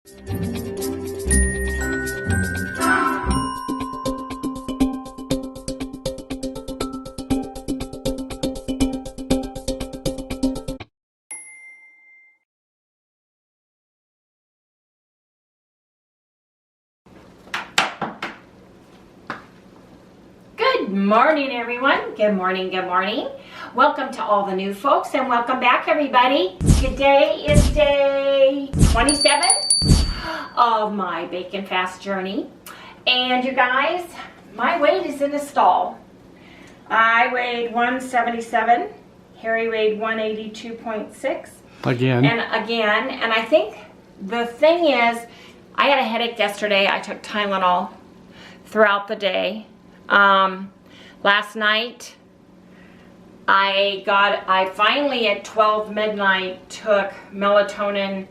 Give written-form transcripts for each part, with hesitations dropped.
Good morning, everyone. Good morning, good morning. Welcome to all the new folks and welcome back, everybody. Today is day 27 of my bacon fast journey. And you guys, my weight is in a stall. I weighed 177. Harry weighed 182.6. Again. And I think the thing is, I had a headache yesterday. I took Tylenol throughout the day. Last night I finally at 12 midnight took melatonin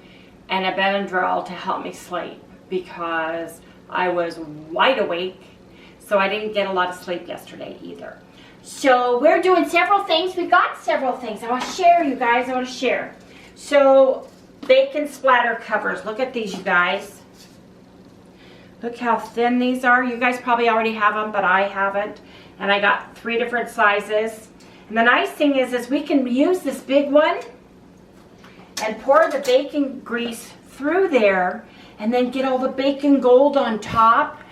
and a Benadryl to help me sleep because I was wide awake, so I didn't get a lot of sleep yesterday either. So we're doing several things. We got several things I want to share, you guys. I want to share. So bacon splatter covers. Look at these, you guys. Look how thin these are. You guys probably already have them, but I haven't. And I got 3 different sizes. And the nice thing is we can use this big one and pour the bacon grease through there and then get all the bacon gold on top.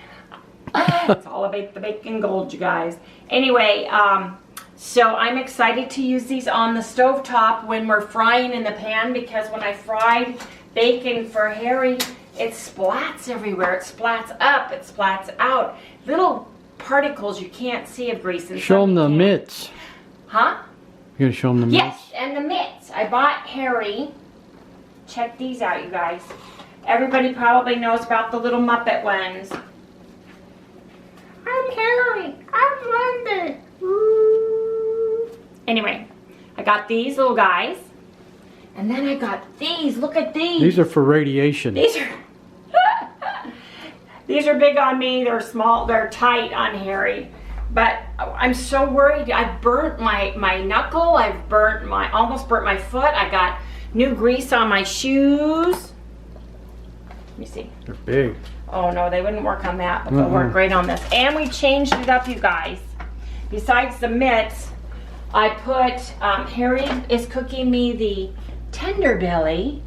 It's all about the bacon gold, you guys. Anyway, so I'm excited to use these on the stovetop when we're frying in the pan, because when I fried bacon for Harry, it splats everywhere. It splats up, it splats out. Little particles you can't see of grease. And show them the mitts. Huh? You're gonna show them the mitts? Yes, and the mitts. I bought Harry. Check these out, you guys. Everybody probably knows about the little Muppet ones. I'm Harry. I'm Wendy. Anyway, I got these little guys. And then I got these. Look at these. These are for radiation. These are big on me. They're small. They're tight on Harry. But I'm so worried. I burnt my knuckle. I've almost burnt my foot. I got new grease on my shoes. Let me see. They're big. Oh no, they wouldn't work on that, but they'll work great on this. And we changed it up, you guys. Besides the mitts, I put, Harry is cooking me the tender belly.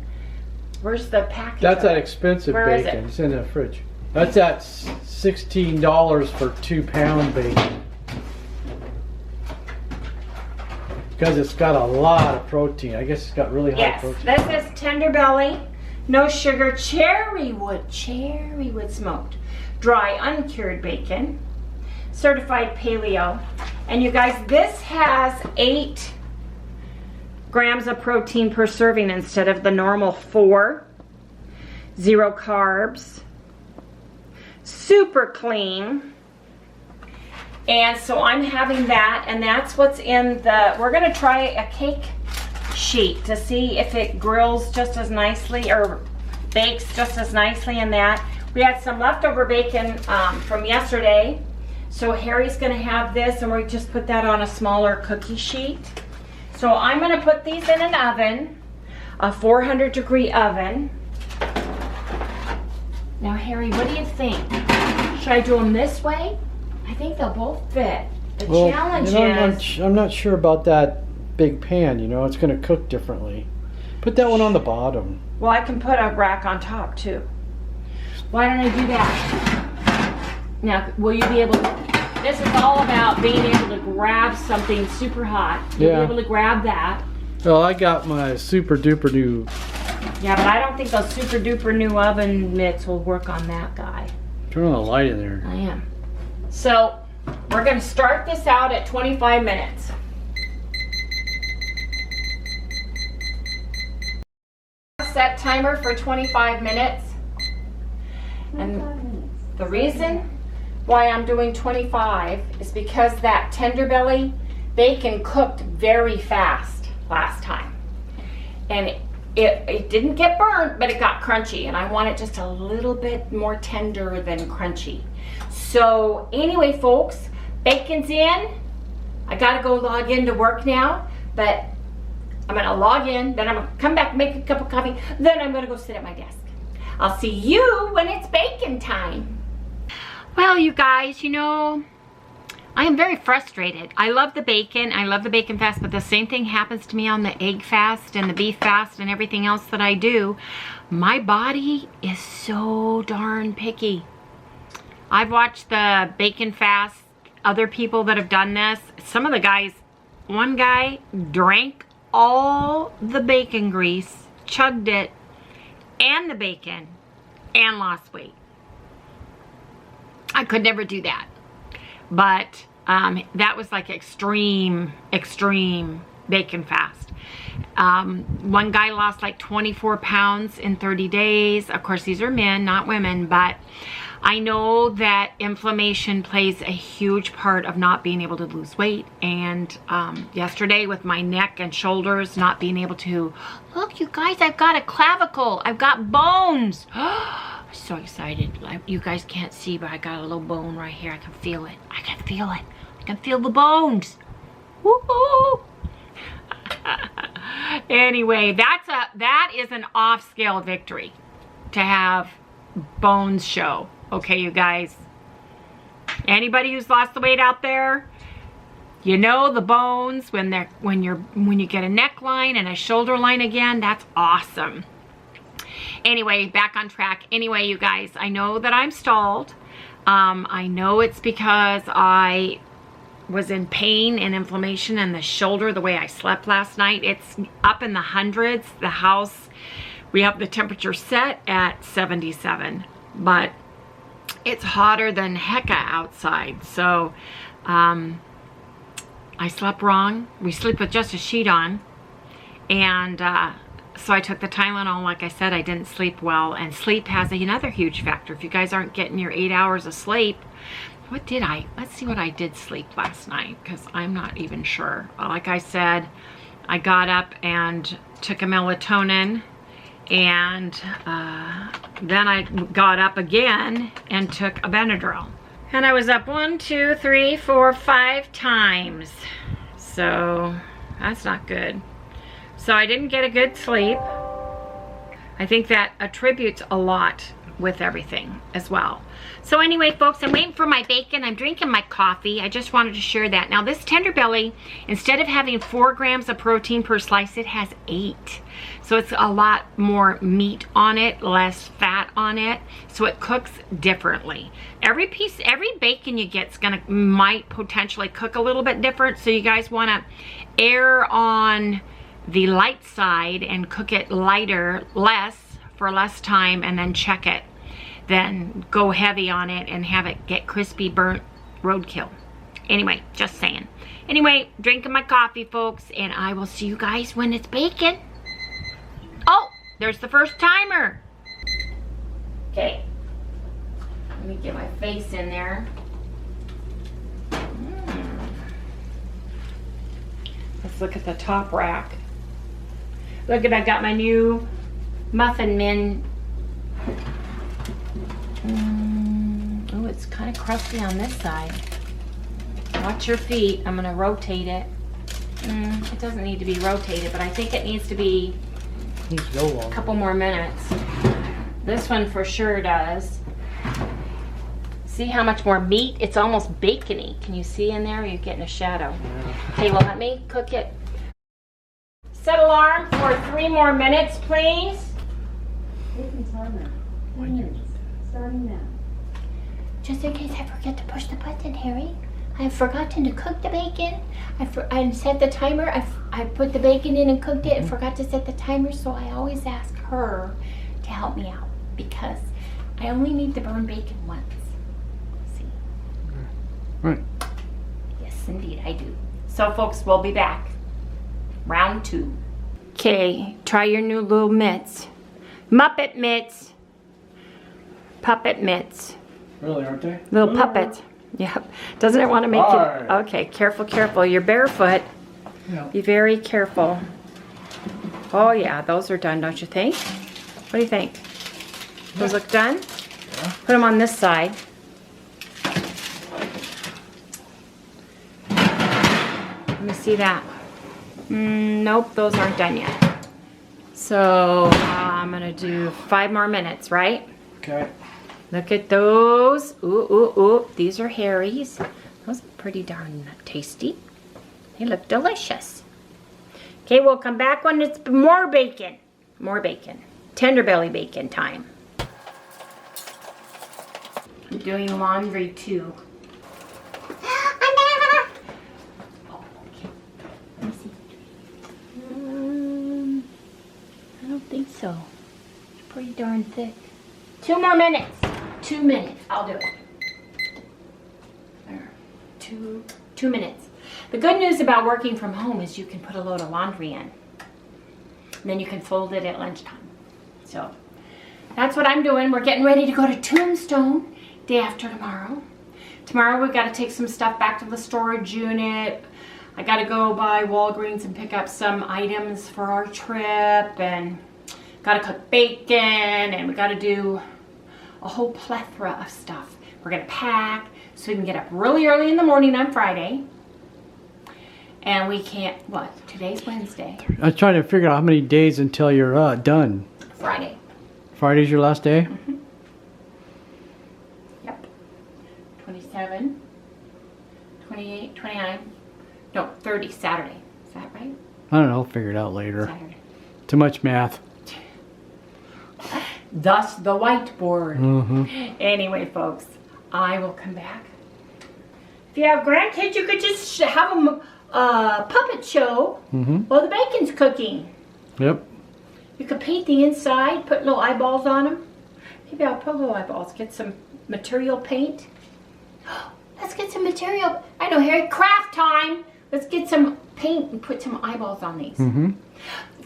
Where's the package? That's that expensive Where bacon. is it? It's in the fridge. That's at $16 for 2-pound bacon. Because it's got a lot of protein. I guess it's got really high protein. Yes, this is tender belly, no sugar, cherry wood smoked, dry uncured bacon, certified paleo. And you guys, this has 8 grams of protein per serving instead of the normal 4. 0 carbs. Super clean. And so I'm having that, and that's what's in the, we're gonna try a cake sheet to see if it grills just as nicely or bakes just as nicely in that. We had some leftover bacon from yesterday, so Harry's gonna have this, and we just put that on a smaller cookie sheet. So I'm gonna put these in an oven, a 400-degree oven. Now, Harry, what do you think? Should I do them this way? I think they'll both fit. The challenge is... I'm not sure about that big pan, you know. It's going to cook differently. Put that one on the bottom. Well, I can put a rack on top, too. Why don't I do that? Now, will you be able to... This is all about being able to grab something super hot. You'll be able to grab that. Well, I got my super duper new... Yeah, but I don't think those super duper new oven mitts will work on that guy. Turn on the light in there. I am. So, we're going to start this out at 25 minutes. Set timer for 25 minutes. And the reason why I'm doing 25 is because that tender belly bacon cooked very fast last time. And it didn't get burnt, but it got crunchy, and I want it just a little bit more tender than crunchy. So anyway, folks, bacon's in. I gotta go log in to work now, but I'm gonna log in, then I'm gonna come back, make a cup of coffee, then I'm gonna go sit at my desk. I'll see you when it's bacon time. Well, you guys, you know, I am very frustrated. I love the bacon. I love the bacon fast, but the same thing happens to me on the egg fast and the beef fast and everything else that I do. My body is so darn picky. I've watched the bacon fast, other people that have done this. Some of the guys, one guy drank all the bacon grease, chugged it, and the bacon, and lost weight. I could never do that. But that was like extreme bacon fast. One guy lost like 24 pounds in 30 days. Of course, these are men, not women, but I know that inflammation plays a huge part of not being able to lose weight. And yesterday with my neck and shoulders not being able to, look, you guys, I've got a clavicle. I've got bones. I'm so excited. You guys can't see, but I got a little bone right here. I can feel it. I can feel it. I can feel the bones. Woohoo! Anyway, that is an off-scale victory to have bones show. Okay, you guys. Anybody who's lost the weight out there, you know the bones when you get a neckline and a shoulder line again, that's awesome. Anyway, back on track. Anyway, you guys, I know that I'm stalled. I know it's because I was in pain and inflammation in the shoulder the way I slept last night. It's up in the hundreds. The house, we have the temperature set at 77, but it's hotter than hecka outside. So I slept wrong. We sleep with just a sheet on. And so I took the Tylenol. Like I said, I didn't sleep well. And sleep has another huge factor. If you guys aren't getting your 8 hours of sleep, let's see what I did sleep last night, because I'm not even sure. Like I said, I got up and took a melatonin, and then I got up again and took a Benadryl. And I was up 1, 2, 3, 4, 5 times. So that's not good. So I didn't get a good sleep. I think that attributes a lot with everything as well. So anyway, folks, I'm waiting for my bacon. I'm drinking my coffee. I just wanted to share that. Now this tender belly, instead of having 4 grams of protein per slice, it has 8. So it's a lot more meat on it, less fat on it. So it cooks differently. Every bacon you get might potentially cook a little bit different. So you guys want to err on the light side and cook it lighter, for less time, and then check it. Then go heavy on it and have it get crispy, burnt roadkill. Anyway, just saying. Anyway, drinking my coffee, folks, and I will see you guys when it's bacon. Oh, there's the first timer. Okay. Let me get my face in there. Let's look at the top rack. Look at, I got my new Muffin Man. Oh, it's kind of crusty on this side. Watch your feet. I'm going to rotate it. It doesn't need to be rotated, but I think it needs to be a couple more minutes. This one for sure does. See how much more meat? It's almost bacony. Can you see in there? Or you're getting a shadow. Okay, well, let me cook it. Set alarm for 3 more minutes, please. Starting now. Just in case I forget to push the button, Harry. I've forgotten to cook the bacon. I set the timer. I put the bacon in and cooked it and forgot to set the timer, so I always ask her to help me out because I only need to burn bacon once. See? Right. Yes, indeed, I do. So, folks, we'll be back. Round 2. Okay, try your new little mitts. Muppet mitts. Puppet mitts. Really, aren't they? Little puppets. Yep. Doesn't it want to make you... Okay, careful, careful. You're barefoot. Yeah. Be very careful. Oh, yeah, those are done, don't you think? What do you think? Those look done? Yeah. Put them on this side. Let me see that. Nope, those aren't done yet. So I'm gonna do 5 more minutes, right? Okay. Look at those. Ooh, ooh, ooh. These are Harry's. Those are pretty darn tasty. They look delicious. Okay, we'll come back when it's more bacon. More bacon. Tender belly bacon time. I'm doing laundry too. Oh, okay. Let me see. I don't think so. It's pretty darn thick. 2 more minutes. 2 minutes. I'll do it. There. 2 minutes. The good news about working from home is you can put a load of laundry in. And then you can fold it at lunchtime. So that's what I'm doing. We're getting ready to go to Tombstone day after tomorrow. Tomorrow we've got to take some stuff back to the storage unit. I got to go by Walgreens and pick up some items for our trip, and got to cook bacon, and we got to do a whole plethora of stuff. We're going to pack so we can get up really early in the morning on Friday. And we can't, what? Today's Wednesday. I was trying to figure out how many days until you're done. Friday. Friday's your last day? Mm-hmm. Yep. 27, 28, 29, no, 30, Saturday. Is that right? I don't know. Figure it out later. Saturday. Too much math. Thus the whiteboard. Mm-hmm. Anyway, folks, I will come back. If you have grandkids, you could just have them puppet show while the bacon's cooking. Yep. You could paint the inside, put little eyeballs on them. Maybe I'll put little eyeballs. Get some material paint. Let's get some material. I know, Harry, craft time. Let's get some paint and put some eyeballs on these.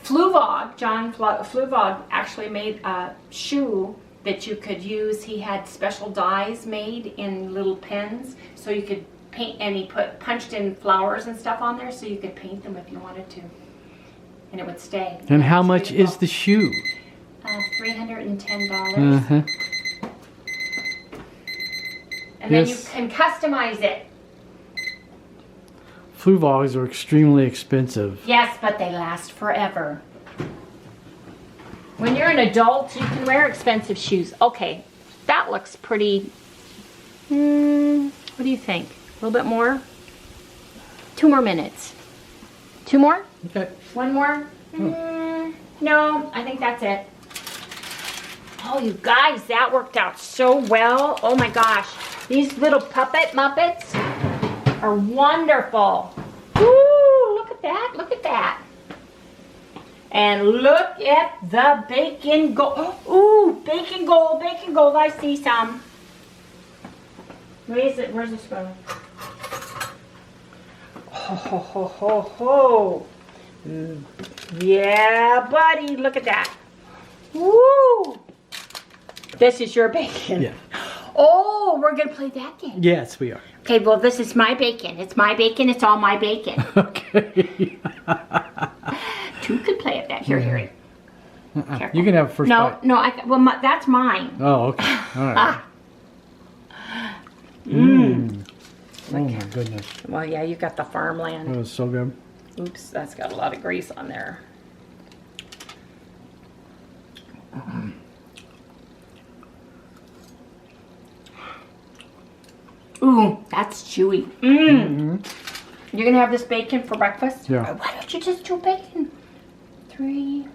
Fluvog, John Fluvog actually made a shoe that you could use. He had special dyes made in little pens, so you could paint, and he punched in flowers and stuff on there so you could paint them if you wanted to. And it would stay. And how much is the shoe? $310. And then you can customize it. Fluvogs are extremely expensive. Yes, but they last forever. When you're an adult, you can wear expensive shoes. Okay, that looks pretty. What do you think? A little bit more? 2 more minutes. 2 more? Okay. 1 more? No, I think that's it. Oh, you guys, that worked out so well. Oh my gosh. These little puppet Muppets are wonderful. Woo, look at that, look at that. And look at the bacon gold. Ooh, bacon gold, I see some. Where is it? Where's the spoon? Ho, ho, ho, ho, ho. Yeah, buddy, look at that. Woo! This is your bacon. Yeah. Oh, we're going to play that game. Yes, we are. Okay, well, this is my bacon. It's my bacon. It's all my bacon. Okay. 2 could play at that. Here, Harry. You can have first bite. No, that's mine. Oh, okay. All right. Oh my goodness. Well, yeah, you got the farmland. That was so good. Oops, that's got a lot of grease on there. Ooh, that's chewy. You're gonna have this bacon for breakfast? Yeah. Why don't you just do bacon? 3,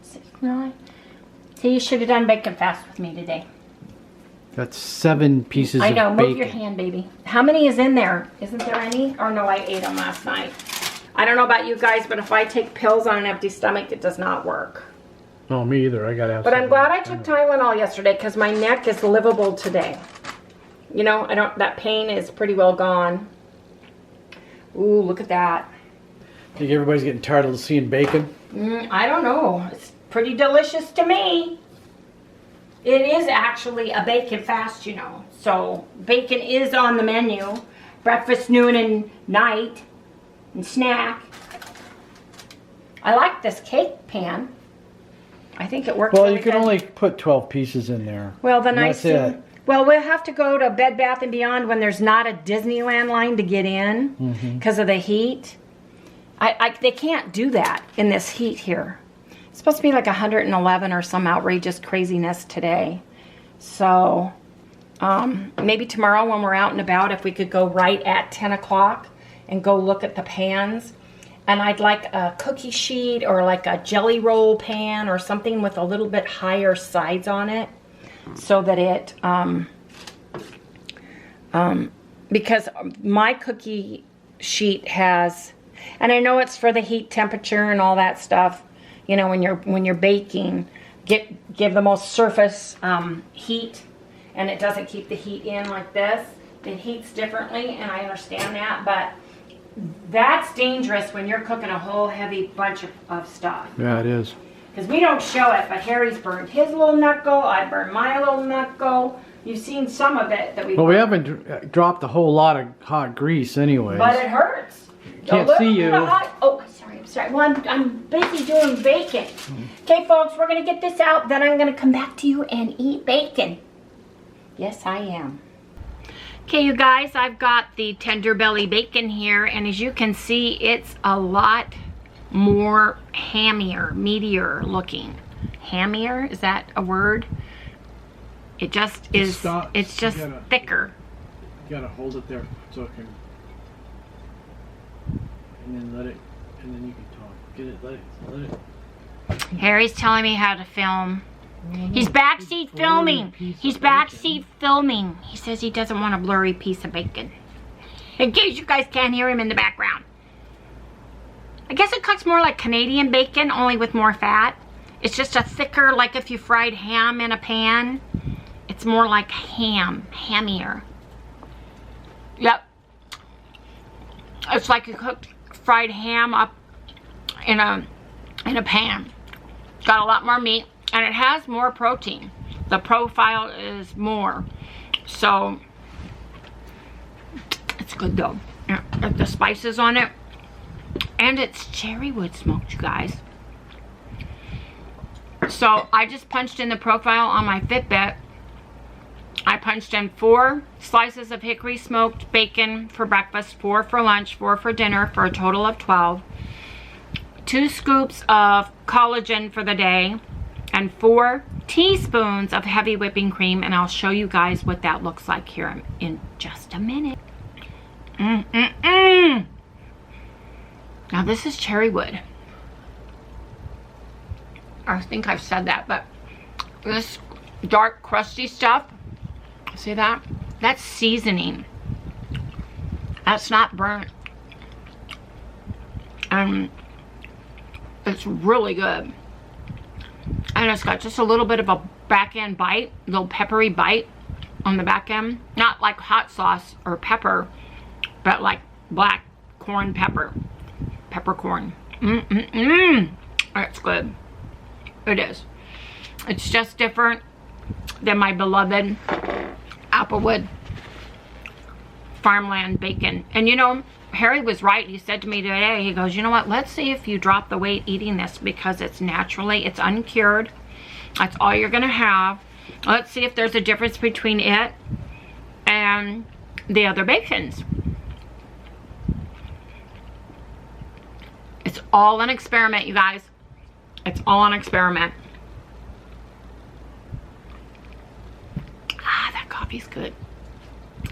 6, 9. See, you should have done bacon fast with me today. That's 7 pieces I know, of bacon. move your hand, baby. How many is in there? Isn't there any? Or no, I ate them last night. I don't know about you guys, but if I take pills on an empty stomach, it does not work. Oh, me either. I gotta have But I'm some. glad I took Tylenol yesterday because my neck is livable today. You know, that pain is pretty well gone. Ooh, look at that. Think everybody's getting tired of seeing bacon? I don't know. It's pretty delicious to me. It is actually a bacon fast, you know. So bacon is on the menu. Breakfast, noon, and night. And snack. I like this cake pan. I think it works Well, really you can good. only put 12 pieces in there. Well, then I That's see. it. Well, we'll have to go to Bed Bath & Beyond when there's not a Disneyland line to get in because of the heat. They can't do that in this heat here. It's supposed to be like 111 or some outrageous craziness today. So maybe tomorrow when we're out and about, if we could go right at 10 o'clock and go look at the pans. And I'd like a cookie sheet or like a jelly roll pan or something with a little bit higher sides on it, so that it, because my cookie sheet has, and I know it's for the heat temperature and all that stuff, you know, when you're baking, give the most surface heat, and it doesn't keep the heat in like this. It heats differently, and I understand that, but that's dangerous when you're cooking a whole heavy bunch of stuff. Yeah, it is. Because we don't show it, but Harry's burned his little knuckle. I burned my little knuckle. You've seen some of it that we. Well, we haven't dropped a whole lot of hot grease, anyways. But it hurts. Can't see you. Oh, I'm sorry. Well, I'm busy doing bacon. Okay, folks, we're gonna get this out. Then I'm gonna come back to you and eat bacon. Yes, I am. Okay, you guys, I've got the tender belly bacon here, and as you can see, it's a lot more hammier, meatier looking. Hammier, is that a word? It just is, it's just thicker. You gotta hold it there so it can, and then let it, and then you can talk. Get it, let it. Harry's telling me how to film. He's backseat filming. He's backseat filming. He says he doesn't want a blurry piece of bacon. In case you guys can't hear him in the background. I guess it cooks more like Canadian bacon, only with more fat. It's just a thicker, like if you fried ham in a pan. It's more like ham, hammier. Yep. It's like you cooked fried ham up in a pan. Got a lot more meat. And it has more protein. The profile is more. So, it's good though. Yeah, the spices on it. And it's cherry wood smoked, you guys. So, I just punched in the profile on my Fitbit. I punched in 4 slices of hickory smoked bacon for breakfast, 4 for lunch, 4 for dinner, for a total of 12. 2 scoops of collagen for the day. And 4 teaspoons of heavy whipping cream, and I'll show you guys what that looks like here in just a minute. Now this is cherry wood. I think I've said that, but this dark crusty stuff, see that? That's seasoning. That's not burnt. And it's really good. And it's got just a little bit of a back end bite, a little peppery bite on the back end. Not like hot sauce or pepper, but like black corn pepper. Peppercorn. It's good. It is. It's just different than my beloved Applewood farmland bacon. And you know, Harry was right. He said to me today, he goes, you know what, let's see if you drop the weight eating this, because it's naturally, it's uncured. That's all you're gonna have. Let's see if there's a difference between it and the other bacons. It's all an experiment, you guys. It's all an experiment. Ah, that coffee's good.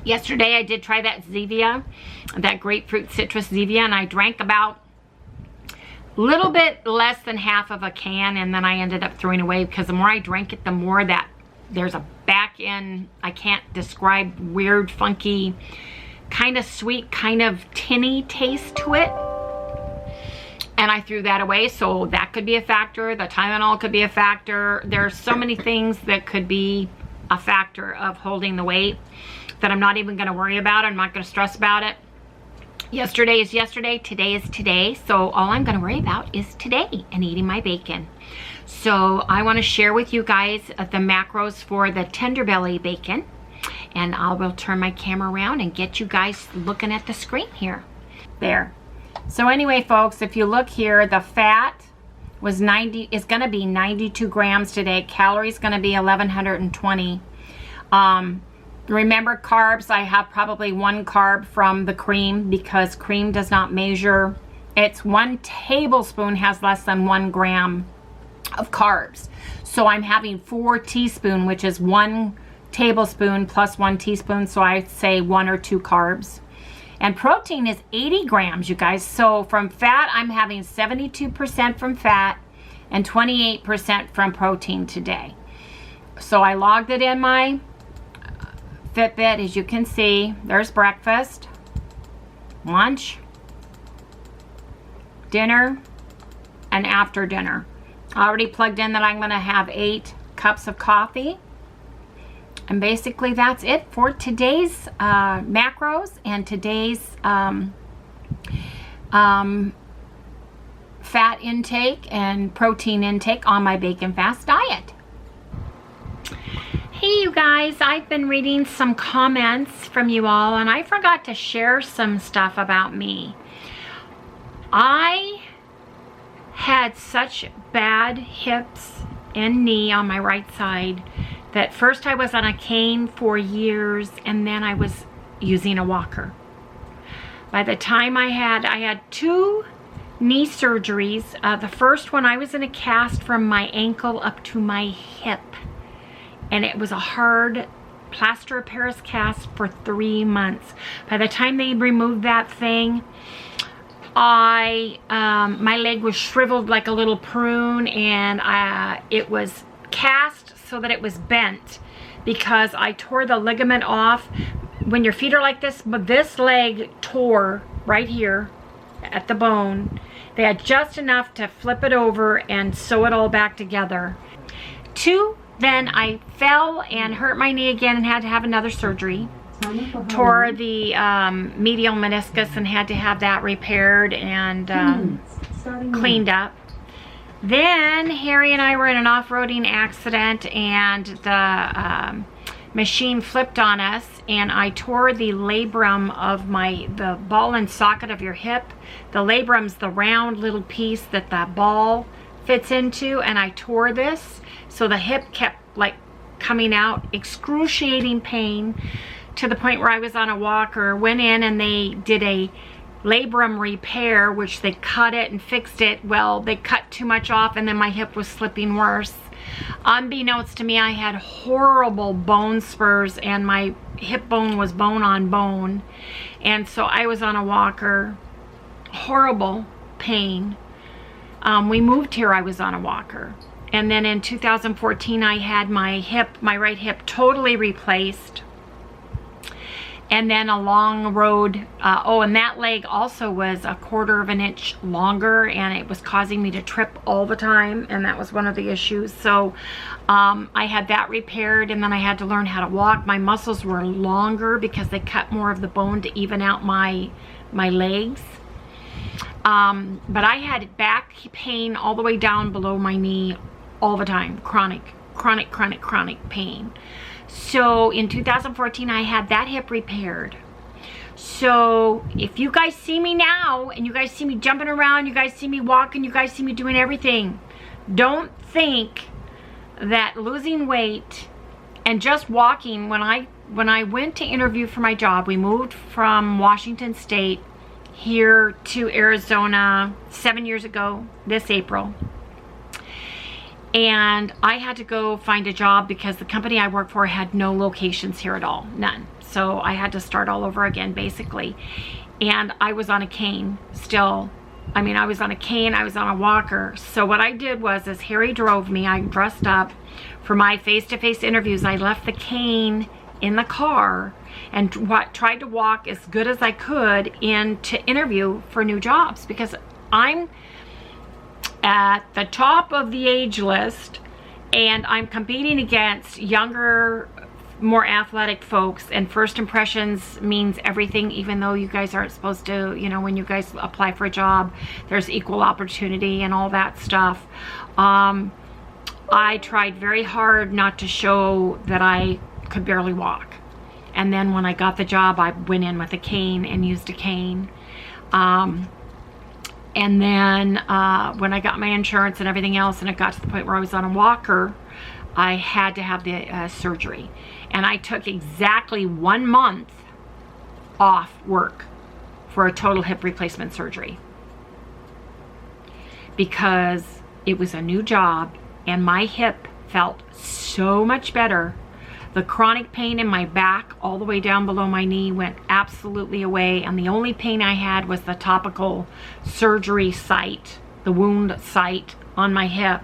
Yesterday I did try that Zevia, that grapefruit citrus Zevia, and I drank about a little bit less than half of a can, and then I ended up throwing away, because the more I drank it, the more that there's a back end, I can't describe, weird, funky, kind of sweet, kind of tinny taste to it. And I threw that away, so that could be a factor. The Tylenol could be a factor. There's so many things that could be a factor of holding the weight that I'm not even going to worry about. I'm not going to stress about it. Yesterday is yesterday, today is today. So all I'm going to worry about is today and eating my bacon. So I want to share with you guys the macros for the tender belly bacon. And I will turn my camera around and get you guys looking at the screen here. There. So anyway, folks, if you look here, the fat was is going to be 92 grams today. Calories going to be 1,120. Remember carbs, I have probably 1 carb from the cream, because cream does not measure. It's 1 tablespoon has less than 1 gram of carbs. So I'm having 4 teaspoons, which is 1 tablespoon plus 1 teaspoon. So I say 1 or 2 carbs. And protein is 80 grams, you guys. So from fat, I'm having 72% from fat and 28% from protein today. So I logged it in my Fitbit. As you can see, there's breakfast, lunch, dinner, and after dinner. I already plugged in that I'm going to have 8 cups of coffee. And basically that's it for today's macros and today's fat intake and protein intake on my bacon fast diet. Hey you guys, I've been reading some comments from you all, and I forgot to share some stuff about me. I had such bad hips and knee on my right side that first I was on a cane for years, and then I was using a walker. By the time I had 2 knee surgeries. The first one, I was in a cast from my ankle up to my hip, and it was a hard plaster of Paris cast for 3 months. By the time they removed that thing, my leg was shriveled like a little prune, and it was cast so that it was bent because I tore the ligament off. When your feet are like this, but this leg tore right here at the bone. They had just enough to flip it over and sew it all back together. 2, then I fell and hurt my knee again and had to have another surgery. Tore the medial meniscus and had to have that repaired and cleaned up. Then Harry and I were in an off-roading accident, and the machine flipped on us, and I tore the labrum of the ball and socket of your hip. The labrum's the round little piece that the ball fits into, and I tore this, so the hip kept like coming out, excruciating pain, to the point where I was on a walker. Went in and they did a labrum repair, which they cut it and fixed it. Well, they cut too much off, and then my hip was slipping worse. Unbeknownst to me, I had horrible bone spurs, and my hip bone was bone on bone, and so I was on a walker. Horrible pain. We moved here, I was on a walker. And then in 2014, I had my right hip totally replaced. And then a long road, and that leg also was a 1/4 of an inch longer, and it was causing me to trip all the time, and that was one of the issues. So I had that repaired, and then I had to learn how to walk. My muscles were longer because they cut more of the bone to even out my legs. But I had back pain all the way down below my knee all the time, chronic pain. So in 2014, I had that hip repaired. So if you guys see me now, and you guys see me jumping around, you guys see me walking, you guys see me doing everything, don't think that losing weight and just walking, when I went to interview for my job, we moved from Washington State here to Arizona 7 years ago, this April. And I had to go find a job because the company I work for had no locations here at all, none. So I had to start all over again, basically. And I was on a cane still. I mean, I was on a cane, I was on a walker. So what I did was, as Harry drove me, I dressed up for my face-to-face interviews. I left the cane in the car and tried to walk as good as I could in to interview for new jobs, because I'm at the top of the age list, and I'm competing against younger, more athletic folks, and first impressions means everything, even though you guys aren't supposed to, you know, when you guys apply for a job, there's equal opportunity and all that stuff. I tried very hard not to show that I could barely walk. And then when I got the job, I went in with a cane and used a cane. And then when I got my insurance and everything else, and it got to the point where I was on a walker, I had to have the surgery. And I took exactly 1 month off work for a total hip replacement surgery, because it was a new job and my hip felt so much better. The chronic pain in my back all the way down below my knee went absolutely away, and the only pain I had was the topical surgery site, the wound site on my hip.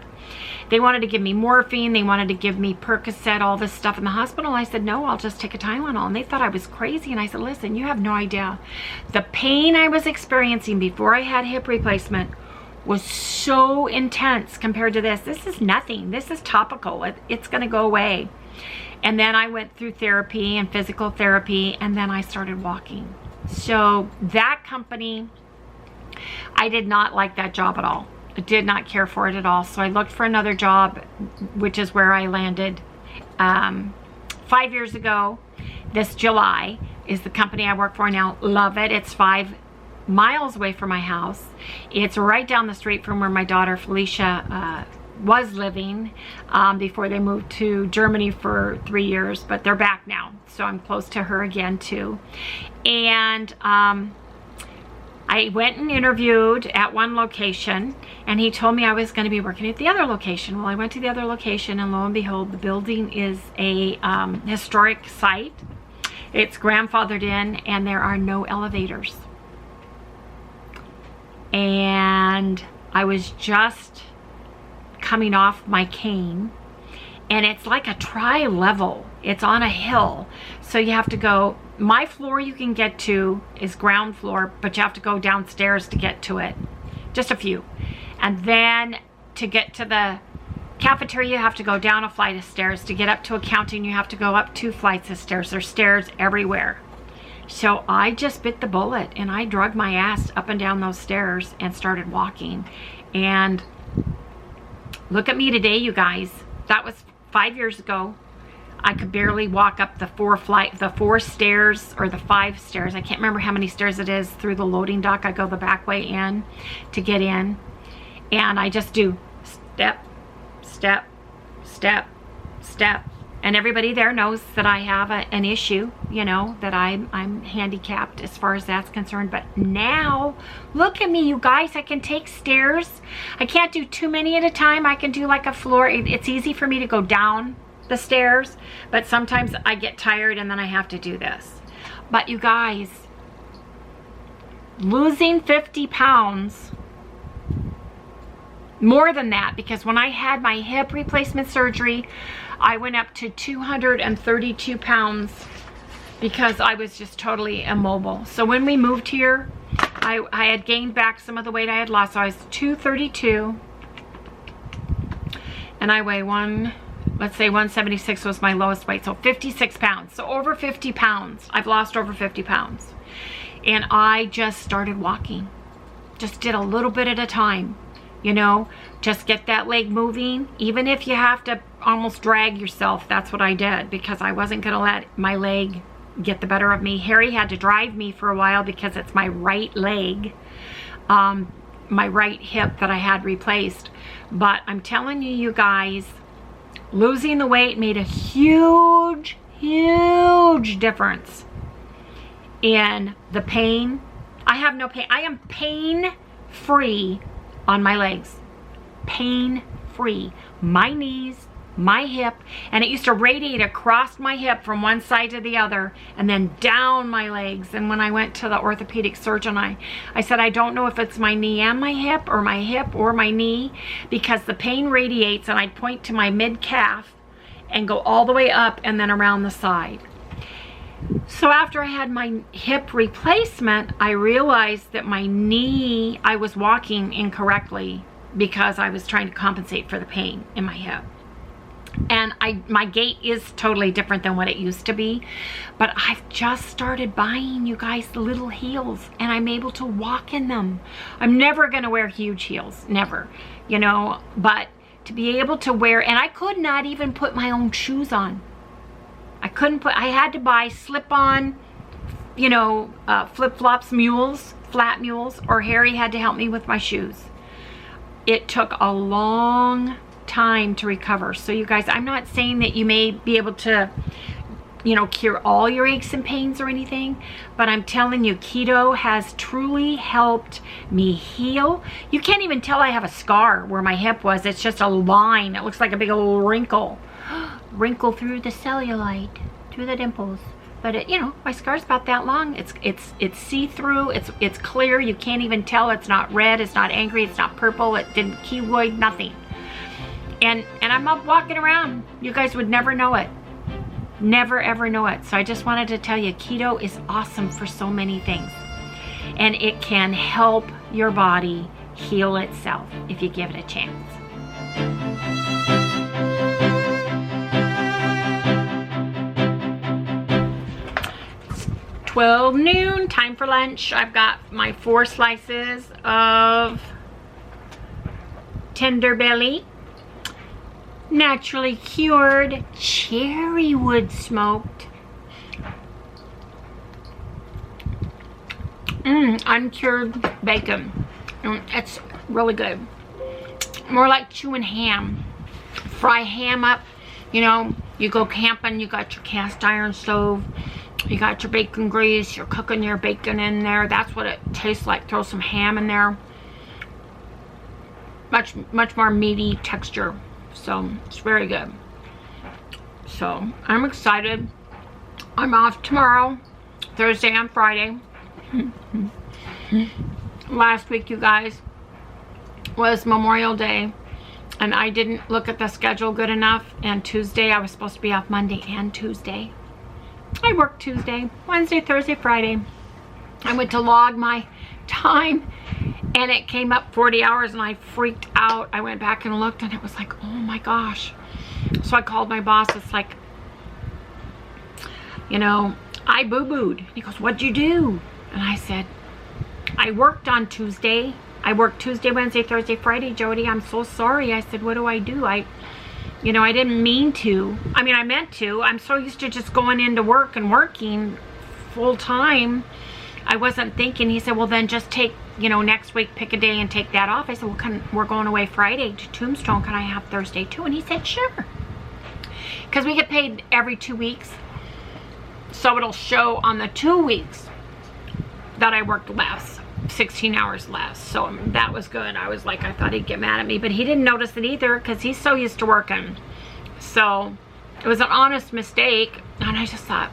They wanted to give me morphine, they wanted to give me Percocet, all this stuff in the hospital. I said, no, I'll just take a Tylenol. And they thought I was crazy. And I said, listen, you have no idea. The pain I was experiencing before I had hip replacement was so intense compared to this. This is nothing. This is topical. It's going to go away. And then I went through therapy and physical therapy, and then I started walking. So that company, I did not like that job at all. I did not care for it at all. So I looked for another job, which is where I landed 5 years ago. This July is the company I work for now. Love it. It's 5 miles away from my house. It's right down the street from where my daughter Felicia was living before they moved to Germany for 3 years, but they're back now. So I'm close to her again too. And I went and interviewed at one location, and he told me I was going to be working at the other location. Well, I went to the other location, and lo and behold, the building is a historic site. It's grandfathered in, and there are no elevators. And I was just coming off my cane, and it's like a tri-level. It's on a hill, so you have to go. My floor you can get to is ground floor, but you have to go downstairs to get to it, just a few. And then to get to the cafeteria, you have to go down a flight of stairs. To get up to accounting, you have to go up 2 flights of stairs. There's stairs everywhere. So I just bit the bullet, and I dragged my ass up and down those stairs and started walking. And look at me today, you guys. That was 5 years ago. I could barely walk up the 4 stairs or the 5 stairs. I can't remember how many stairs it is through the loading dock. I go the back way in to get in. And I just do step, step, step, step. And everybody there knows that I have an issue, you know, that I'm handicapped as far as that's concerned. But now, look at me, you guys. I can take stairs. I can't do too many at a time. I can do like a floor. It's easy for me to go down the stairs, but sometimes I get tired and then I have to do this. But you guys, losing 50 pounds, more than that, because when I had my hip replacement surgery, I went up to 232 pounds because I was just totally immobile. So when we moved here, I had gained back some of the weight I had lost. So I was 232, and I weigh let's say 176 was my lowest weight, so 56 pounds. So over 50 pounds. I've lost over 50 pounds. And I just started walking. Just did a little bit at a time. You know, just get that leg moving. Even if you have to almost drag yourself, that's what I did, because I wasn't going to let my leg get the better of me. Harry had to drive me for a while because it's my right leg, my right hip that I had replaced. But I'm telling you, you guys, losing the weight made a huge, huge difference in the pain. I have no pain. I am pain-free on my legs. Pain-free. My knees, my hip, and it used to radiate across my hip from one side to the other and then down my legs. And when I went to the orthopedic surgeon, I said, I don't know if it's my knee and my hip or my knee, because the pain radiates, and I'd point to my mid-calf and go all the way up and then around the side. So after I had my hip replacement, I realized that my knee, I was walking incorrectly because I was trying to compensate for the pain in my hip. And my gait is totally different than what it used to be. But I've just started buying, you guys, little heels, and I'm able to walk in them. I'm never going to wear huge heels, never, you know, but to be able to wear, and I could not even put my own shoes on. I had to buy slip-on, you know, flip-flops, mules, flat mules, or Harry had to help me with my shoes. It took a long time to recover. So you guys, I'm not saying that you may be able to you know, cure all your aches and pains or anything, but I'm telling you, keto has truly helped me heal. You can't even tell I have a scar where my hip was. It's just a line. It looks like a big old wrinkle. Wrinkle through the cellulite, through the dimples. But it, you know, my scar's about that long. It's see-through. It's clear. You can't even tell. It's not red. It's not angry. It's not purple. It didn't keloid. Nothing. And I'm up walking around. You guys would never know it. Never ever know it. So I just wanted to tell you, keto is awesome for so many things, and it can help your body heal itself if you give it a chance. 12 noon, time for lunch. I've got my 4 slices of tender belly, naturally cured cherry wood smoked, uncured bacon. It's really good. More like chewing ham. Fry ham up, you know, you go camping, you got your cast iron stove, you got your bacon grease, you're cooking your bacon in there. That's what it tastes like. Throw some ham in there. Much more meaty texture. So it's very good. So I'm excited. I'm off tomorrow, Thursday and Friday. Last week, you guys, was Memorial Day, and I didn't look at the schedule good enough, and Tuesday I was supposed to be off Monday and Tuesday. I worked Tuesday, Wednesday, Thursday, Friday. I went to log my time, and it came up 40 hours, and I freaked out. I went back and looked, and it was like, oh my gosh. So I called my boss. It's like, you know, I boo-booed. He goes, what'd you do? And I said, I worked on Tuesday. I worked Tuesday, Wednesday, Thursday, Friday, Jody. I'm so sorry. I said, what do I do? You know, I didn't mean to. I mean, I meant to. I'm so used to just going into work and working full time. I wasn't thinking. He said, well, then just take, you know, next week, pick a day and take that off. I said, well, we're going away Friday to Tombstone. Can I have Thursday too? And he said, sure. Because we get paid every 2 weeks. So it'll show on the 2 weeks that I worked less. 16 hours less. So that was good. I was like, I thought he'd get mad at me, but he didn't notice it either because he's so used to working. So it was an honest mistake, and I just thought,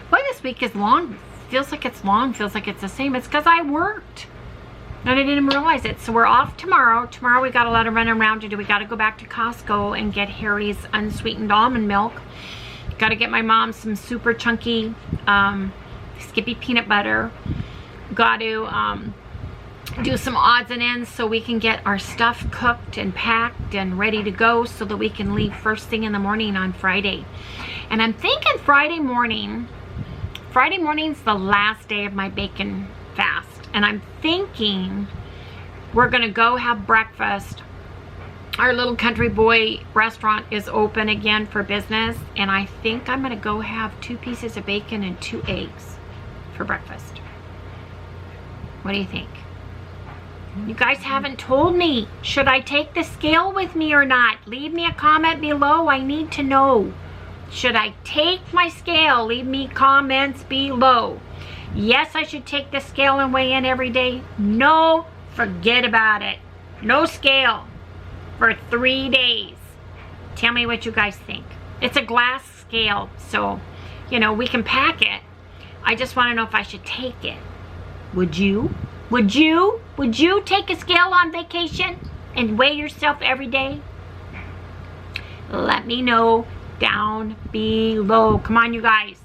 boy, this week is long. Feels like it's long. Feels like it's the same. It's because I worked, and I didn't even realize it. So we're off tomorrow. Tomorrow we got a lot of running around to do. We got to go back to Costco and get Harry's unsweetened almond milk. Got to get my mom some super chunky Skippy peanut butter. Got to do some odds and ends so we can get our stuff cooked and packed and ready to go so that we can leave first thing in the morning on Friday. And I'm thinking Friday morning's the last day of my bacon fast, and I'm thinking we're gonna go have breakfast. Our little country boy restaurant is open again for business, and I think I'm gonna go have 2 pieces of bacon and 2 eggs for breakfast. What do you think? You guys haven't told me. Should I take the scale with me or not? Leave me a comment below. I need to know. Should I take my scale? Leave me comments below. Yes, I should take the scale and weigh in every day. No, forget about it. No scale for 3 days. Tell me what you guys think. It's a glass scale, so, you know, we can pack it. I just want to know if I should take it. Would you? Would you? Would you take a scale on vacation and weigh yourself every day? Let me know down below. Come on, you guys.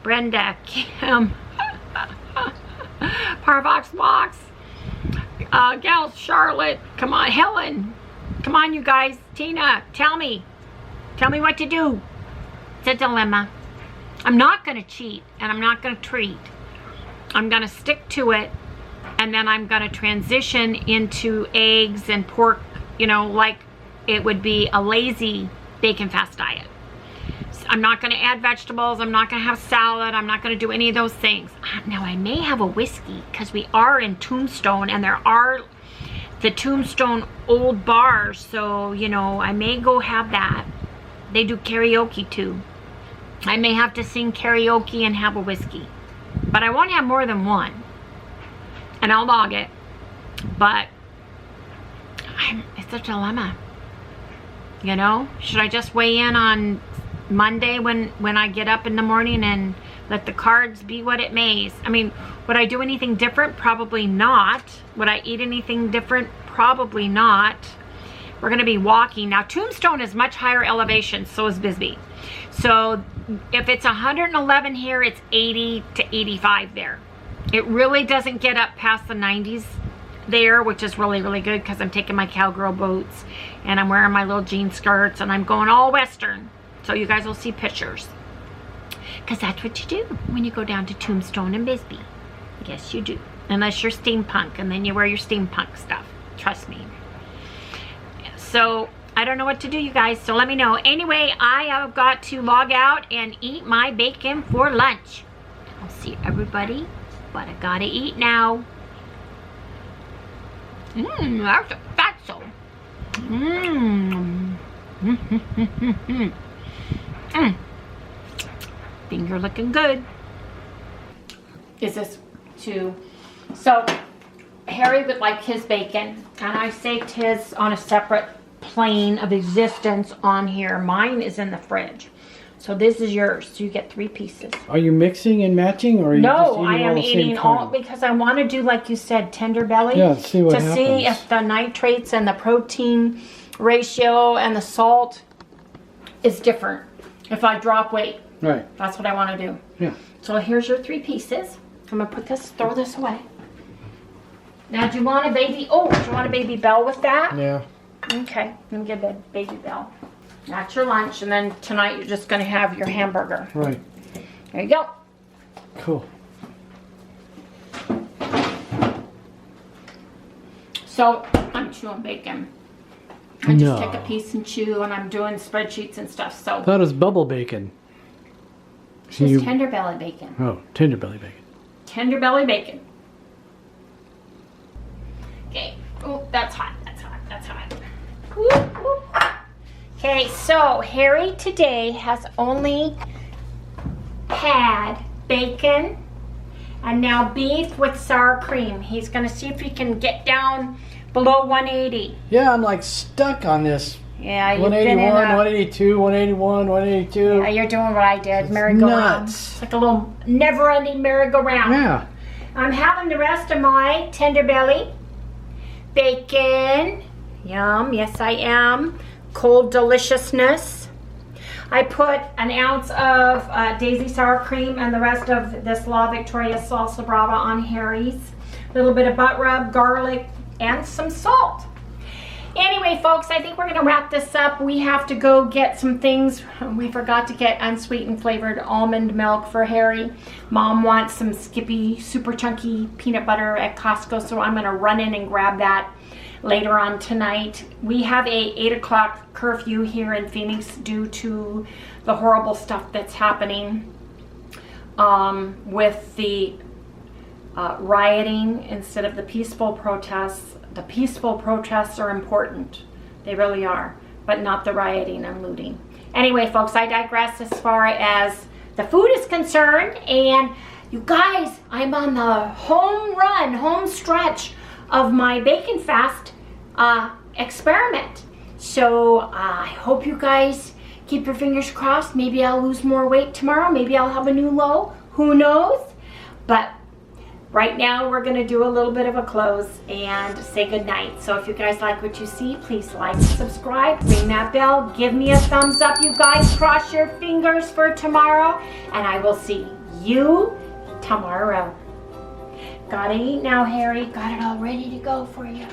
Brenda, Kim, Parvox Box, Gal Charlotte, come on, Helen. Come on, you guys. Tina, tell me. Tell me what to do. It's a dilemma. I'm not going to cheat, and I'm not going to treat. I'm going to stick to it, and then I'm going to transition into eggs and pork, you know, like it would be a lazy bacon fast diet. I'm not going to add vegetables. I'm not going to have salad. I'm not going to do any of those things. Now, I may have a whiskey because we are in Tombstone, and there are the Tombstone old bars, so, you know, I may go have that. They do karaoke too. I may have to sing karaoke and have a whiskey. But I won't have more than one. And I'll log it. But it's a dilemma. You know? Should I just weigh in on Monday when I get up in the morning and let the cards be what it may? I mean, would I do anything different? Probably not. Would I eat anything different? Probably not. We're going to be walking. Now, Tombstone is much higher elevation, so is Bisbee. So if it's 111 here, it's 80 to 85 there. It really doesn't get up past the 90s there, which is really, really good because I'm taking my cowgirl boots and I'm wearing my little jean skirts and I'm going all Western. So you guys will see pictures. Because that's what you do when you go down to Tombstone and Bisbee. Yes, you do. Unless you're steampunk and then you wear your steampunk stuff. Trust me. So I don't know what to do, you guys, so let me know. Anyway, I have got to log out and eat my bacon for lunch. I'll see everybody, but I gotta eat now. That's a fatso. Finger looking good. Is this too? So Harry would like his bacon, and I saved his on a separate plane of existence on here. Mine is in the fridge. So this is yours. So you get 3 pieces. Are you mixing and matching, or are you just No, eating I am all the same eating all time? because I want to do, like you said, tender belly. Yeah, see what to happens. see if the nitrates and the protein ratio and the salt is different. If I drop weight. Right. That's what I want to do. Yeah. So here's your 3 pieces. I'm gonna put this, throw this away. Now, do you want a baby? Oh, do you want a baby bell with that? Yeah. Okay, let me get a baby bell. That's your lunch, and then tonight you're just gonna have your hamburger. Right. There you go. Cool. So I'm chewing bacon. I just No. take a piece and chew, and I'm doing spreadsheets and stuff. So That is bubble bacon. it's just tender belly bacon. Oh, tender belly bacon. Tender belly bacon. Okay. Oh, that's hot. That's hot. That's hot. Whoop, whoop. Okay, so Harry today has only had bacon and now beef with sour cream. He's going to see if he can get down below 180. Yeah, I'm like stuck on this. Yeah, you've been in 181, a... 182, 181, 182. Yeah, you're doing what I did. Merry-go-round. Nuts. It's like a little never-ending merry-go-round. Yeah. I'm having the rest of my tender belly. Bacon. Yum. Yes, I am. Cold deliciousness. I put an ounce of Daisy sour cream and the rest of this La Victoria salsa brava on Harry's. A little bit of butt rub, garlic, and some salt. Anyway, folks, I think we're going to wrap this up. We have to go get some things. We forgot to get unsweetened flavored almond milk for Harry. Mom wants some Skippy super chunky peanut butter at Costco, so I'm going to run in and grab that later on tonight. We have a 8 o'clock curfew here in Phoenix due to the horrible stuff that's happening with the rioting instead of the peaceful protests. The peaceful protests are important. They really are, but not the rioting and looting. Anyway, folks, I digress as far as the food is concerned. And you guys, I'm on the home stretch of my bacon fast experiment. So I hope you guys keep your fingers crossed. Maybe I'll lose more weight tomorrow. Maybe I'll have a new low. Who knows? But right now, we're going to do a little bit of a close and say goodnight. So if you guys like what you see, please like and subscribe. Ring that bell. Give me a thumbs up, you guys. Cross your fingers for tomorrow. And I will see you tomorrow. Gotta eat now, Harry. Got it all ready to go for you.